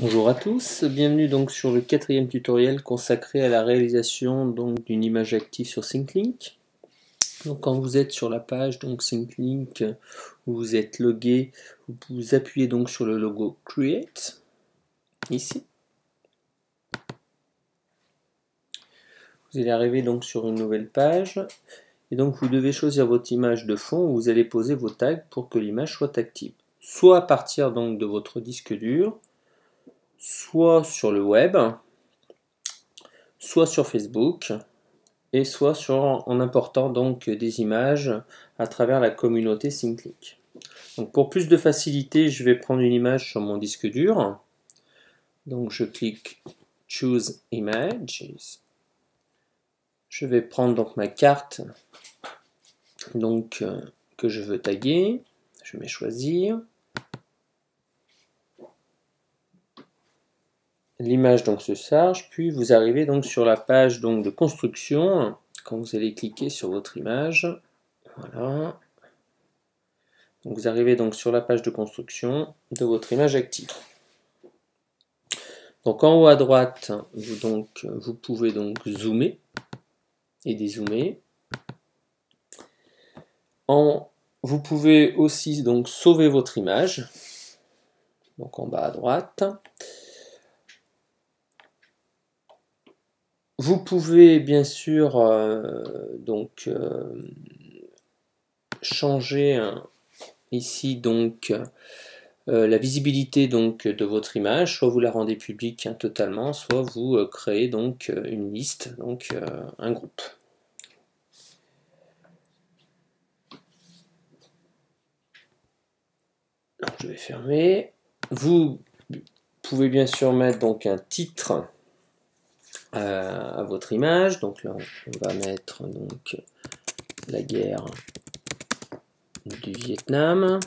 Bonjour à tous, bienvenue donc sur le quatrième tutoriel consacré à la réalisation donc d'une image active sur ThinkLink. Donc quand vous êtes sur la page donc ThinkLink où vous êtes logué, vous appuyez donc sur le logo Create ici. Vous allez arriver donc sur une nouvelle page et donc vous devez choisir votre image de fond où vous allez poser vos tags pour que l'image soit active. Soit à partir donc de votre disque dur, soit sur le web, soit sur Facebook, et soit en important donc des images à travers la communauté ThinkLink. Donc pour plus de facilité, je vais prendre une image sur mon disque dur. Donc je clique Choose Images. Je vais prendre donc ma carte donc, que je veux taguer. Je mets choisir. L'image donc se charge, puis vous arrivez donc sur la page donc de construction. Quand vous allez cliquer sur votre image, voilà. Donc vous arrivez donc sur la page de construction de votre image active. Donc en haut à droite, vous pouvez donc zoomer et dézoomer. Vous pouvez aussi donc sauver votre image. Donc en bas à droite. Vous pouvez bien sûr changer ici donc la visibilité donc de votre image, soit vous la rendez publique totalement, soit vous créez donc une liste, donc un groupe. Donc, je vais fermer. Vous pouvez bien sûr mettre donc un titre à votre image. Donc là, on va mettre donc la guerre du Vietnam.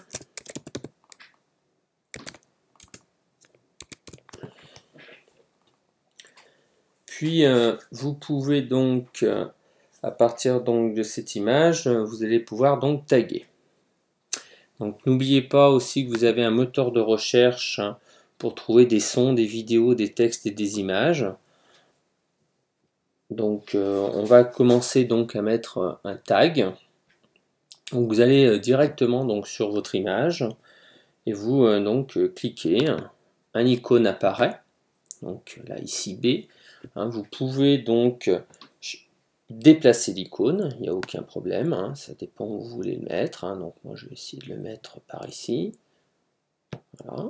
Puis vous pouvez donc à partir donc de cette image, vous allez pouvoir donc taguer. Donc n'oubliez pas aussi que vous avez un moteur de recherche pour trouver des sons, des vidéos, des textes et des images. Donc on va commencer donc à mettre un tag. Donc vous allez directement donc sur votre image et vous cliquez, un icône apparaît. Donc là ici B. Vous pouvez donc déplacer l'icône, il n'y a aucun problème, ça dépend où vous voulez le mettre. Donc moi je vais essayer de le mettre par ici. Voilà.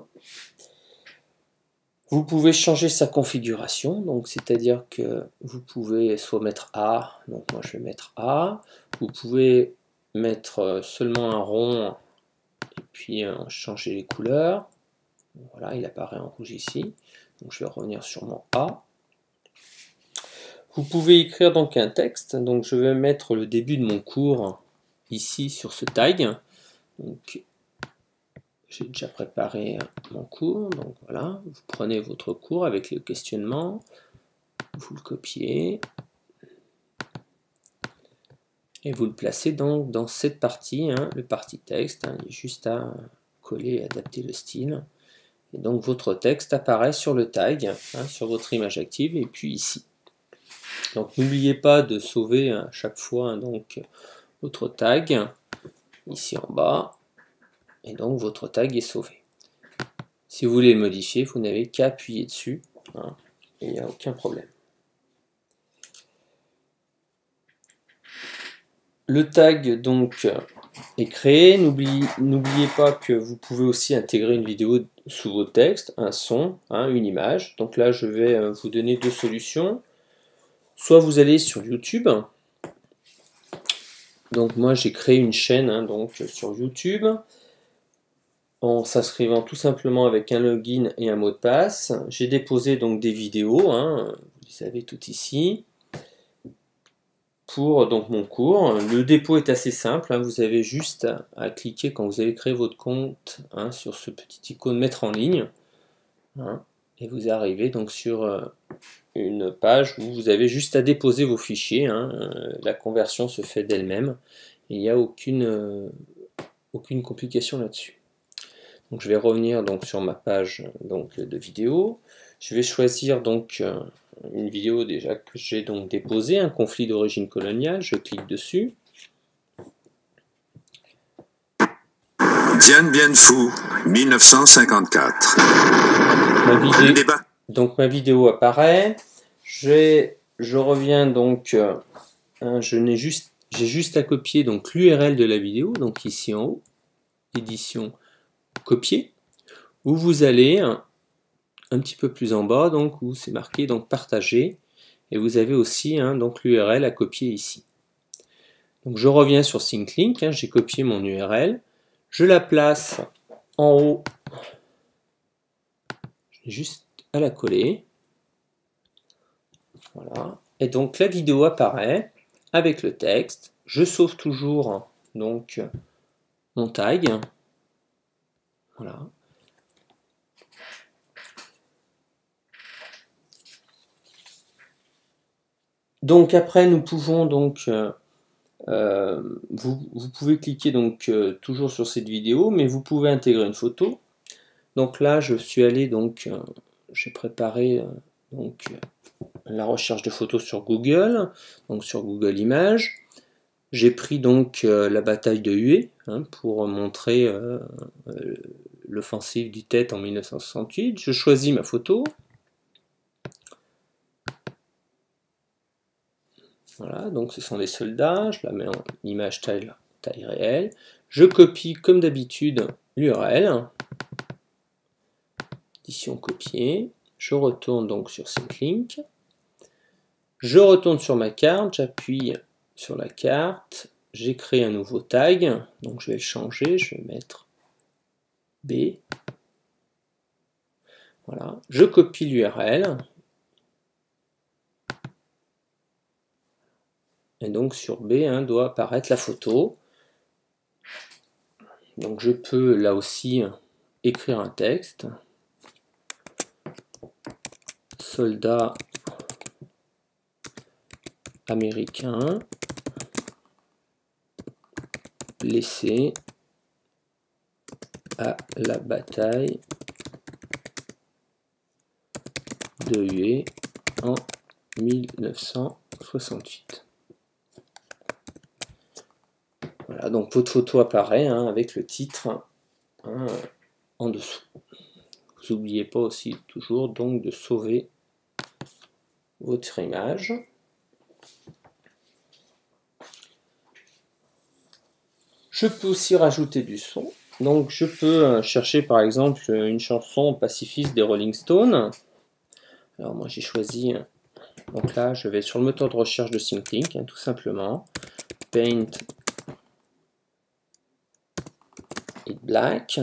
Vous pouvez changer sa configuration, donc c'est-à-dire que vous pouvez soit mettre A, donc moi je vais mettre A, vous pouvez mettre seulement un rond et puis changer les couleurs. Voilà, il apparaît en rouge ici, donc je vais revenir sur mon A. Vous pouvez écrire donc un texte, donc je vais mettre le début de mon cours ici sur ce tag. Donc j'ai déjà préparé mon cours, donc voilà, vous prenez votre cours avec le questionnement, vous le copiez et vous le placez donc dans cette partie, le parti texte, il est juste à coller et adapter le style. Et donc votre texte apparaît sur le tag, sur votre image active et puis ici. Donc n'oubliez pas de sauver à chaque fois donc votre tag ici en bas et donc votre tag est sauvé. Si vous voulez le modifier, vous n'avez qu'à appuyer dessus et il n'y a aucun problème. Le tag donc est créé. N'oubliez pas que vous pouvez aussi intégrer une vidéo sous vos textes, un son, une image. Donc là je vais vous donner deux solutions. Soit vous allez sur YouTube. Donc moi j'ai créé une chaîne donc sur YouTube en s'inscrivant tout simplement avec un login et un mot de passe. J'ai déposé donc des vidéos, vous les avez toutes ici, pour donc mon cours. Le dépôt est assez simple, vous avez juste à cliquer quand vous avez créé votre compte sur ce petit icône mettre en ligne, et vous arrivez donc sur une page où vous avez juste à déposer vos fichiers, la conversion se fait d'elle-même, il n'y a aucune complication là-dessus. Donc je vais revenir donc sur ma page donc de vidéo. Je vais choisir donc une vidéo déjà que j'ai donc déposée, un conflit d'origine coloniale. Je clique dessus. Dien Bien Phu, 1954. Donc ma vidéo apparaît. Je reviens donc. J'ai juste à copier donc l'URL de la vidéo, donc ici en haut, édition, copier, où vous allez un petit peu plus en bas, donc où c'est marqué donc partager, et vous avez aussi donc l'URL à copier ici. Donc je reviens sur SyncLink, j'ai copié mon URL, je la place en haut, j'ai juste à la coller, voilà, et donc la vidéo apparaît avec le texte. Je sauve toujours donc mon tag, voilà. Donc après nous pouvons donc vous pouvez cliquer donc toujours sur cette vidéo, mais vous pouvez intégrer une photo. Donc là je suis allé donc j'ai préparé donc la recherche de photos sur Google, donc sur Google Images. J'ai pris donc la bataille de Hue pour montrer l'offensive du Tet en 1968. Je choisis ma photo. Voilà, donc ce sont des soldats, je la mets en image taille réelle. Je copie comme d'habitude l'URL. Édition copier. Je retourne donc sur SyncLink. Je retourne sur ma carte, j'appuie sur la carte. J'ai créé un nouveau tag, donc je vais le changer, je vais mettre B. Voilà, je copie l'URL. Et donc sur B doit apparaître la photo. Donc je peux là aussi écrire un texte. Soldats américains blessés à la bataille de Hue en 1968. Voilà, donc votre photo apparaît avec le titre en dessous. Vous n'oubliez pas aussi toujours donc de sauver votre image. Je peux aussi rajouter du son. Donc je peux chercher par exemple une chanson pacifiste des Rolling Stones. Alors moi j'ai choisi, donc là je vais sur le moteur de recherche de SyncLink, tout simplement. Paint it black.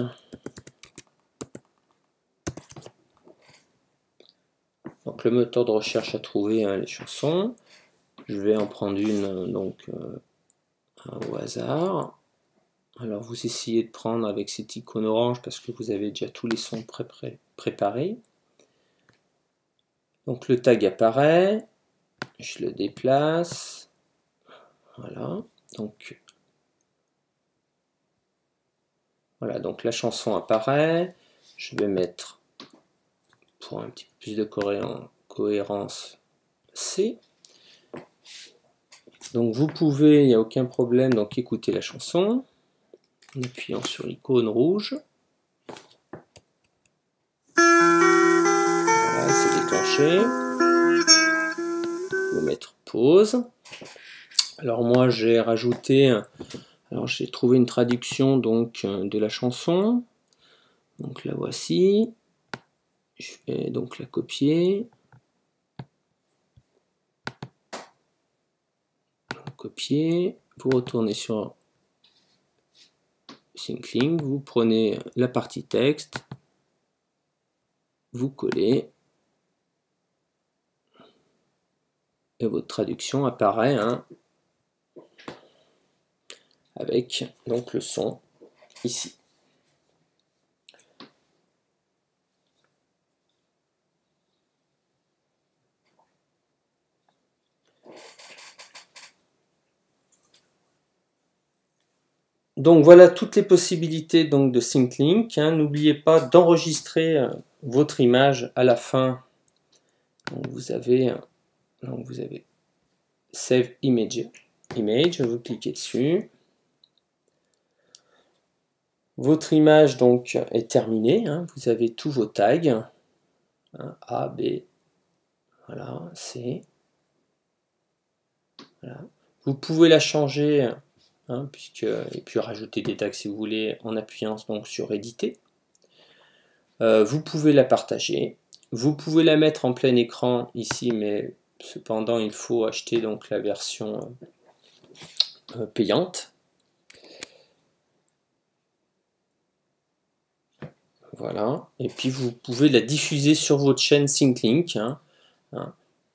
Donc le moteur de recherche a trouvé les chansons. Je vais en prendre une donc au hasard. Alors vous essayez de prendre avec cette icône orange parce que vous avez déjà tous les sons préparés. Donc le tag apparaît, je le déplace, voilà. Donc la chanson apparaît. Je vais mettre pour un petit peu plus de cohérence C. Donc vous pouvez, il n'y a aucun problème, donc écouter la chanson en appuyant sur l'icône rouge. Voilà, c'est déclenché. Je vais mettre pause. Alors moi j'ai rajouté, alors j'ai trouvé une traduction donc de la chanson. Donc la voici. Je vais donc la copier. Copier. Vous retournez sur SyncLink, vous prenez la partie texte, vous collez et votre traduction apparaît avec donc le son ici. Donc voilà toutes les possibilités donc, de SyncLink. N'oubliez pas d'enregistrer votre image à la fin. Donc vous avez Save Image. Vous cliquez dessus. Votre image donc est terminée. Vous avez tous vos tags. A, B, voilà, C. Voilà. Vous pouvez la changer, et puis rajouter des tags si vous voulez en appuyant donc sur éditer. Vous pouvez la partager. Vous pouvez la mettre en plein écran ici, mais cependant il faut acheter donc la version payante. Voilà. Et puis vous pouvez la diffuser sur votre chaîne SyncLink.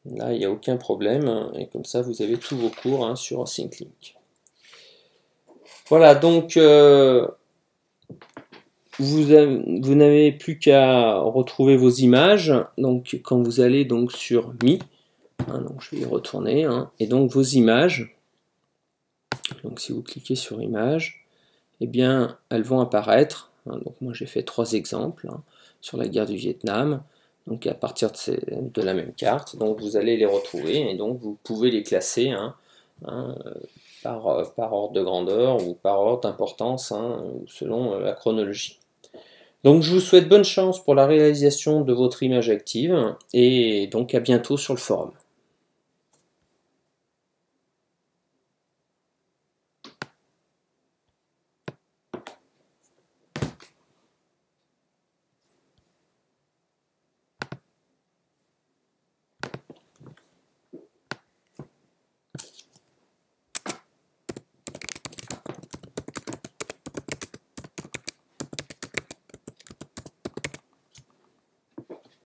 Là, il n'y a aucun problème. Et comme ça, vous avez tous vos cours sur SyncLink. Voilà, donc vous n'avez plus qu'à retrouver vos images. Donc quand vous allez donc sur Mi, donc je vais y retourner, et donc vos images. Donc si vous cliquez sur Images, eh bien elles vont apparaître. Donc moi j'ai fait 3 exemples sur la guerre du Vietnam. Donc à partir de la même carte, donc vous allez les retrouver et donc vous pouvez les classer par ordre de grandeur ou par ordre d'importance selon la chronologie. Donc je vous souhaite bonne chance pour la réalisation de votre image active et donc à bientôt sur le forum.